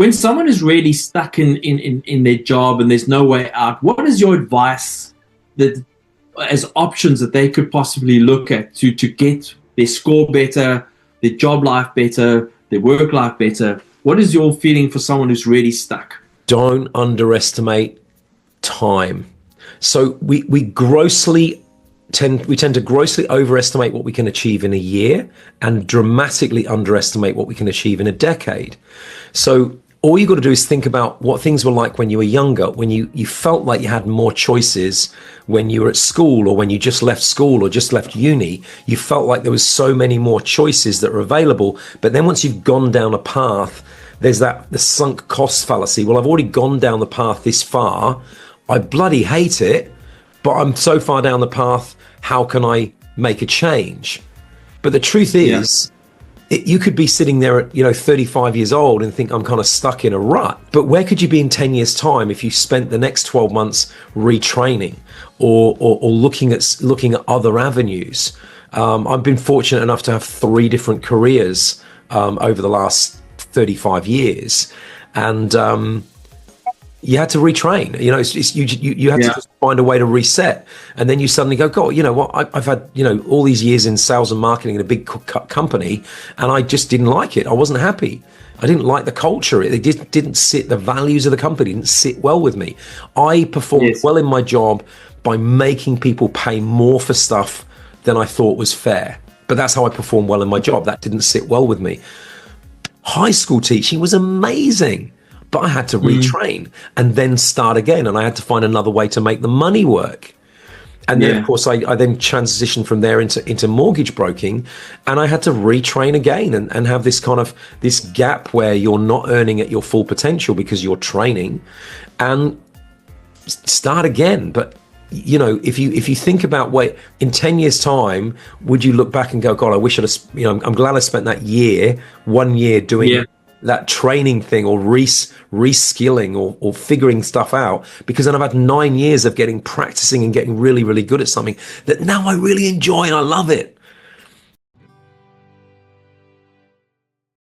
when someone is really stuck in their job and there's no way out, what is your advice that as options that they could possibly look at to get their score better, their job life better, their work life better? What is your feeling for someone who's really stuck? Don't underestimate time. So we tend to grossly overestimate what we can achieve in a year and dramatically underestimate what we can achieve in a decade. So all you got to do is think about what things were like when you were younger, when you felt like you had more choices when you were at school, or when you just left school or just left uni. You felt like there was so many more choices that were available. But then once you've gone down a path, there's the sunk cost fallacy. Well, I've already gone down the path this far. I bloody hate it, but I'm so far down the path. How can I make a change? But the truth is, you could be sitting there at 35 years old and think, I'm kind of stuck in a rut. But where could you be in 10 years time if you spent the next 12 months retraining or looking at other avenues? I've been fortunate enough to have 3 different careers over the last 35 years, and you had to retrain. You had to just find a way to reset, and then you suddenly go, God, you know what? I've had all these years in sales and marketing in a big company, and I just didn't like it. I wasn't happy. I didn't like the culture. It just didn't sit. The values of the company didn't sit well with me. I performed well in my job by making people pay more for stuff than I thought was fair. But that's how I performed well in my job. That didn't sit well with me. High school teaching was amazing, but I had to retrain and then start again, and I had to find another way to make the money work. And then, of course, I then transitioned from there into mortgage broking, and I had to retrain again and have this kind of this gap where you're not earning at your full potential because you're training, and start again. But if you think about in 10 years time, would you look back and go, God, I wish I'd have, I'm glad I spent that 1 year doing that training thing, or reskilling or figuring stuff out, because then I've had 9 years of practicing and getting really, really good at something that now I really enjoy and I love it.